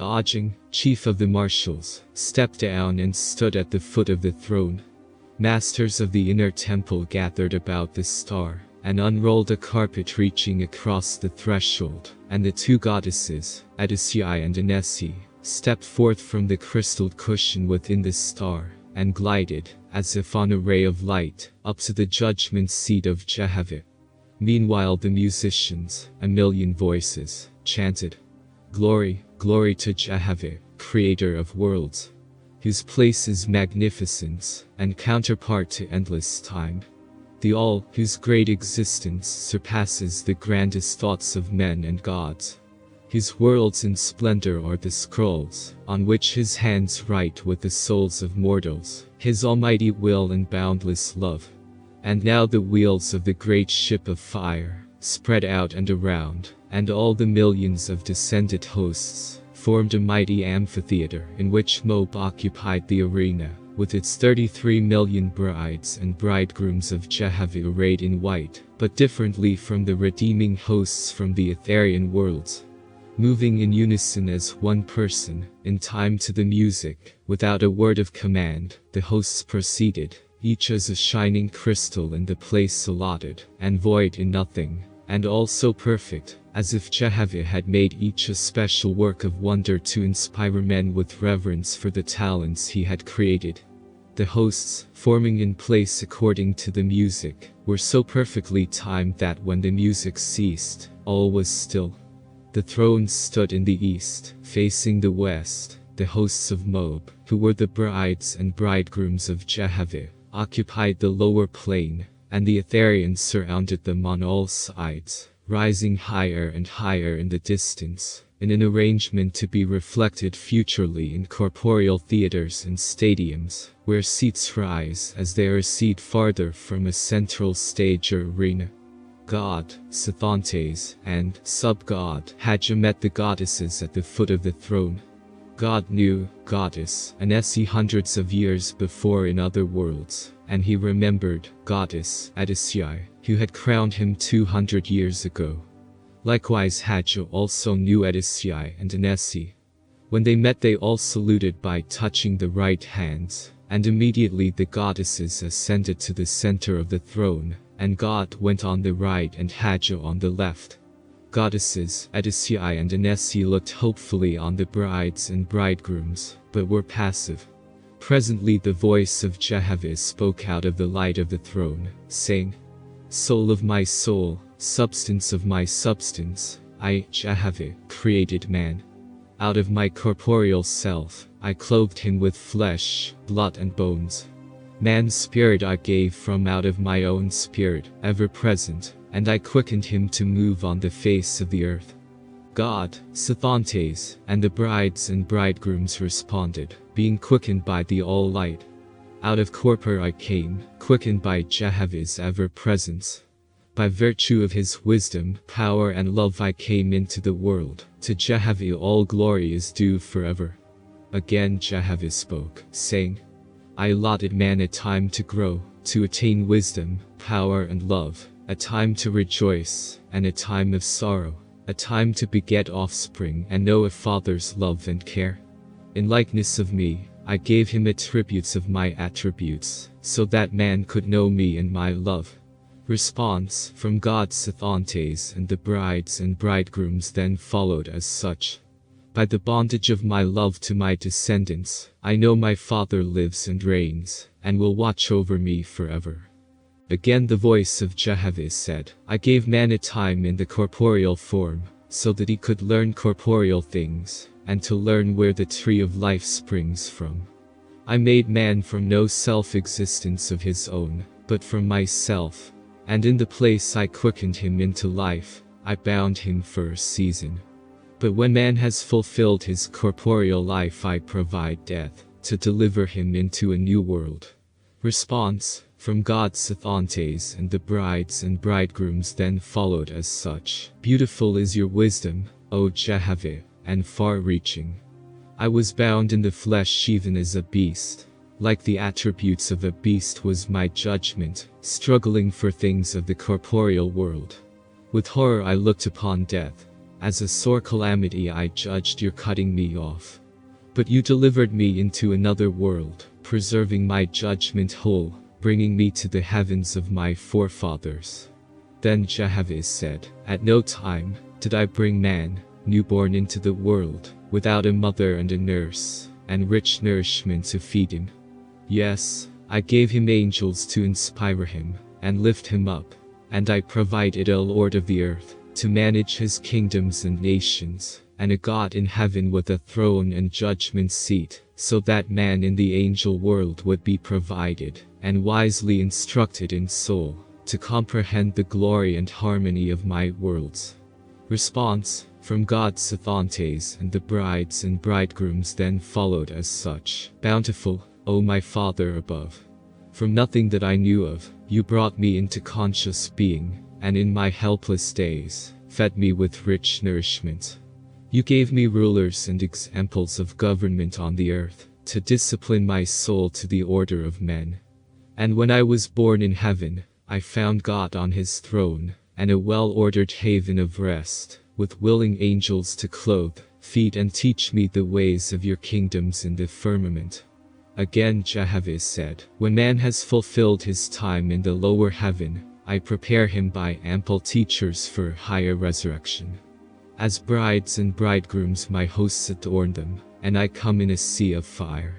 Ajing, chief of the marshals, stepped down and stood at the foot of the throne. Masters of the inner temple gathered about the star, and unrolled a carpet reaching across the threshold, and the two goddesses, Oahspe and Onesyi, stepped forth from the crystal cushion within the star, and glided, as if on a ray of light, up to the judgment seat of Jehovih. Meanwhile the musicians, a million voices, chanted, "Glory, glory to Jehovih, creator of worlds, whose place is magnificence, and counterpart to endless time. The all, whose great existence surpasses the grandest thoughts of men and gods. His worlds in splendor are the scrolls, on which his hands write with the souls of mortals, his almighty will and boundless love. And now the wheels of the great ship of fire, spread out and around, and all the millions of descended hosts, formed a mighty amphitheater in which Moab occupied the arena, with its 33 million brides and bridegrooms of Jehovih arrayed in white, but differently from the redeeming hosts from the etherean worlds. Moving in unison as one person, in time to the music, without a word of command, the hosts proceeded, each as a shining crystal in the place allotted, and void in nothing, and all so perfect, as if Jehovih had made each a special work of wonder to inspire men with reverence for the talents he had created. The hosts, forming in place according to the music, were so perfectly timed that when the music ceased, all was still. The thrones stood in the east, facing the west. The hosts of Moab, who were the brides and bridegrooms of Jehovih, occupied the lower plane, and the ethereans surrounded them on all sides, rising higher and higher in the distance, in an arrangement to be reflected futurely in corporeal theaters and stadiums, where seats rise as they recede farther from a central stage or arena. God, Sethantes, and sub-god Hadja met the goddesses at the foot of the throne. God knew Goddess Onesyi hundreds of years before in other worlds, and he remembered Goddess Onesyi, who had crowned him 200 years ago. Likewise Hadja also knew Oahspe and Onesyi. When they met they all saluted by touching the right hands, and immediately the goddesses ascended to the center of the throne, and God went on the right and Hadja on the left. Goddesses Oahspe and Onesyi looked hopefully on the brides and bridegrooms, but were passive. Presently the voice of Jehovih spoke out of the light of the throne, saying, "Soul of my soul, substance of my substance, I, Jehovih, created man. Out of my corporeal self, I clothed him with flesh, blood and bones. Man's spirit I gave from out of my own spirit, ever present, and I quickened him to move on the face of the earth." God, Sethantes, and the brides and bridegrooms responded, being quickened by the all-light. Out of Corpor I came, quickened by Jehovih's ever-presence. By virtue of his wisdom, power and love I came into the world. To Jehovih all glory is due forever. Again Jehovih spoke, saying, "I allotted man a time to grow, to attain wisdom, power and love, a time to rejoice, and a time of sorrow, a time to beget offspring and know a father's love and care. In likeness of me, I gave him attributes of my attributes, so that man could know me and my love." Response from God Sethantes and the brides and bridegrooms then followed as such. "By the bondage of my love to my descendants, I know my Father lives and reigns, and will watch over me forever." Again the voice of Jehovih said, "I gave man a time in the corporeal form, so that he could learn corporeal things, and to learn where the tree of life springs from. I made man from no self-existence of his own, but from myself, and in the place I quickened him into life, I bound him for a season. But when man has fulfilled his corporeal life I provide death, to deliver him into a new world." Response from God Sethantes and the brides and bridegrooms then followed as such. "Beautiful is your wisdom, O Jehovih, and far-reaching. I was bound in the flesh even as a beast. Like the attributes of a beast was my judgment, struggling for things of the corporeal world. With horror I looked upon death. As a sore calamity I judged your cutting me off. But you delivered me into another world, preserving my judgment whole, bringing me to the heavens of my forefathers. Then Jehovih said, At no time did I bring man, newborn into the world, without a mother and a nurse, and rich nourishment to feed him. Yes, I gave him angels to inspire him, and lift him up, and I provided a Lord of the earth, to manage his kingdoms and nations, and a God in heaven with a throne and judgment seat, so that man in the angel world would be provided, and wisely instructed in soul, to comprehend the glory and harmony of my worlds. Response from God. Sethantes and the brides and bridegrooms then followed as such. Bountiful, O my Father above. From nothing that I knew of, you brought me into conscious being, and in my helpless days, fed me with rich nourishment. You gave me rulers and examples of government on the earth, to discipline my soul to the order of men. And when I was born in heaven, I found God on his throne, and a well-ordered haven of rest, with willing angels to clothe, feed and teach me the ways of your kingdoms in the firmament. Again Jehovih said, When man has fulfilled his time in the lower heaven, I prepare him by ample teachers for higher resurrection. As brides and bridegrooms my hosts adorn them, and I come in a sea of fire.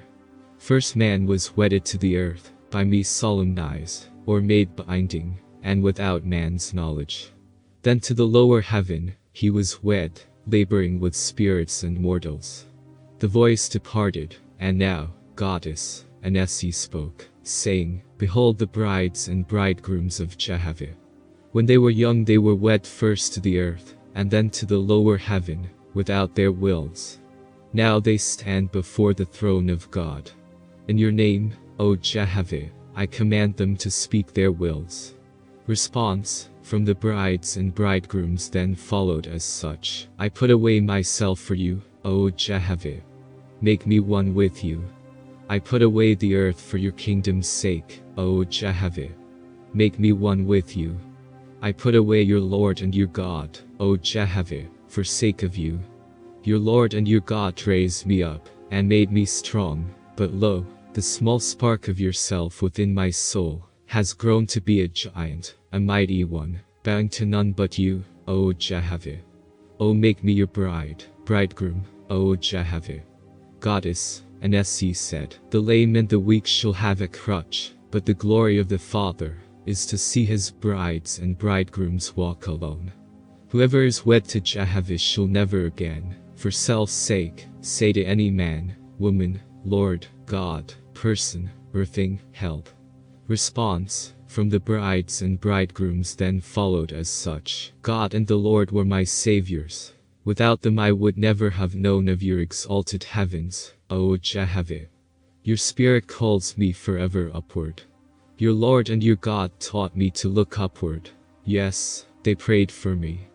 First man was wedded to the earth, by me solemnized, or made binding, and without man's knowledge. Then to the lower heaven, he was wed, laboring with spirits and mortals. The voice departed, and now, Goddess Onesyi spoke, saying, Behold the brides and bridegrooms of Jehovih. When they were young they were wed first to the earth, and then to the lower heaven, without their wills. Now they stand before the throne of God. In your name, O Jehovih, I command them to speak their wills. Response from the brides and bridegrooms then followed as such. I put away myself for you, O Jehovih. Make me one with you. I put away the earth for your kingdom's sake, O Jehovih. Make me one with you. I put away your Lord and your God, O Jehovih, for sake of you. Your Lord and your God raised me up, and made me strong, but lo, the small spark of yourself within my soul has grown to be a giant, a mighty one, bowing to none but you, O Jehovih. O make me your bride, bridegroom, O Jehovih. Goddess Onesyi said, The lame and the weak shall have a crutch, but the glory of the Father is to see his brides and bridegrooms walk alone. Whoever is wed to Jehovih shall never again, for self's sake, say to any man, woman, Lord, God, person, or thing, help. Response from the brides and bridegrooms then followed as such. God and the Lord were my saviors. Without them I would never have known of your exalted heavens, O Jehovih. Your spirit calls me forever upward. Your Lord and your God taught me to look upward. Yes, they prayed for me.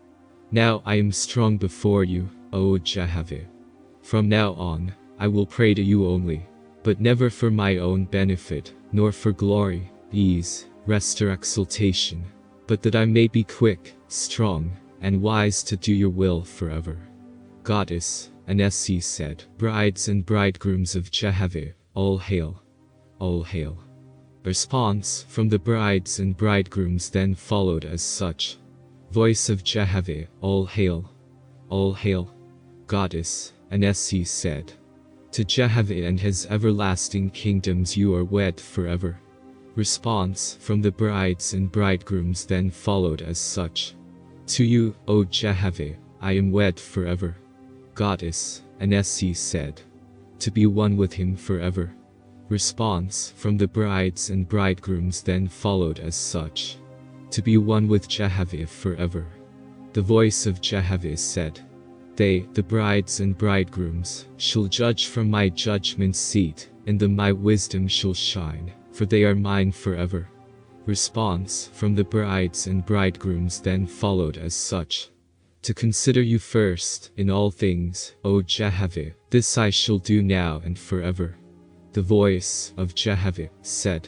Now I am strong before you, O Jehovih. From now on, I will pray to you only, but never for my own benefit, nor for glory, ease, rest or exultation, but that I may be quick, strong, and wise to do your will forever. Goddess Onesyi said, Brides and bridegrooms of Jehovih, all hail. All hail. Response from the brides and bridegrooms then followed as such. Voice of Jehovih, all hail. All hail. Goddess Onesyi said, To Jehovih and his everlasting kingdoms you are wed forever. Response from the brides and bridegrooms then followed as such. To you, O Jehovih, I am wed forever. Goddess Onesyi said, To be one with him forever. Response from the brides and bridegrooms then followed as such. To be one with Jehovih forever. The voice of Jehovih said, They, the brides and bridegrooms, shall judge from my judgment seat, in them my wisdom shall shine, for they are mine forever. Response from the brides and bridegrooms then followed as such. To consider you first in all things, O Jehovih, this I shall do now and forever. The voice of Jehovih said,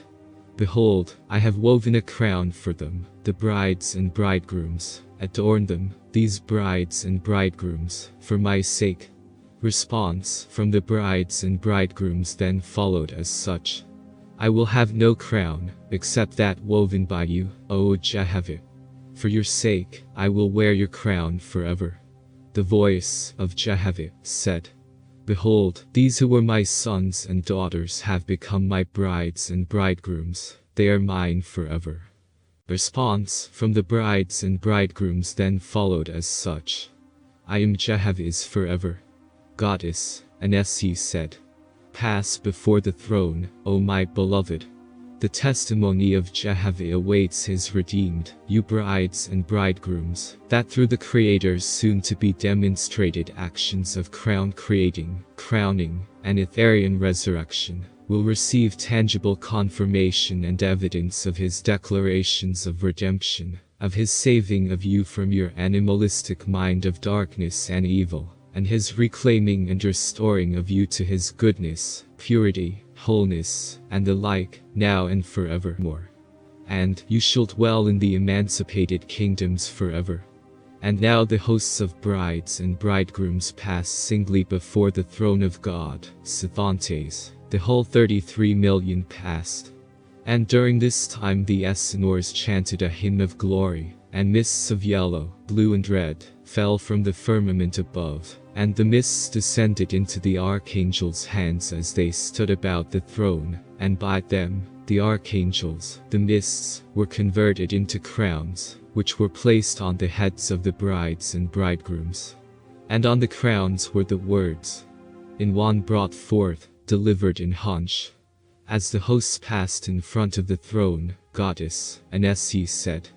Behold, I have woven a crown for them, the brides and bridegrooms, adorn them, these brides and bridegrooms, for my sake." Response from the brides and bridegrooms then followed as such: "I will have no crown, except that woven by you, O Jehovih. For your sake, I will wear your crown forever." The voice of Jehovih said, "Behold, these who were my sons and daughters have become my brides and bridegrooms, they are mine forever." Response from the brides and bridegrooms then followed as such: "I am Jehovih's forever." Goddess Onesyi said, "Pass before the throne, O my beloved. The testimony of Jehovih awaits his redeemed, you brides and bridegrooms, that through the Creator's soon-to-be demonstrated actions of crown creating, crowning, and etherean resurrection, will receive tangible confirmation and evidence of his declarations of redemption, of his saving of you from your animalistic mind of darkness and evil, and his reclaiming and restoring of you to his goodness, purity, wholeness, and the like, now and forevermore. And you shall dwell in the emancipated kingdoms forever." And now the hosts of brides and bridegrooms pass singly before the throne of God, Sethantes, the whole 33 million passed. And during this time the Essenors chanted a hymn of glory, and mists of yellow, blue and red, fell from the firmament above, and the mists descended into the archangels' hands as they stood about the throne, and by them, the archangels, the mists, were converted into crowns, which were placed on the heads of the brides and bridegrooms. And on the crowns were the words, "In one brought forth, delivered in Hunch." As the hosts passed in front of the throne, Goddess Onesyi said,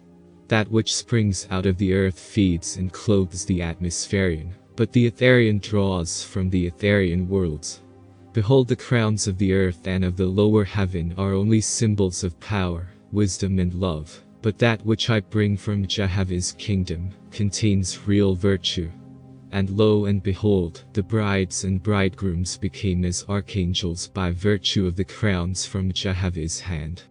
"That which springs out of the earth feeds and clothes the atmospherian, but the etherean draws from the etherean worlds. Behold, the crowns of the earth and of the lower heaven are only symbols of power, wisdom and love, but that which I bring from Jehovah's kingdom contains real virtue." And lo and behold, the brides and bridegrooms became as archangels by virtue of the crowns from Jehovah's hand.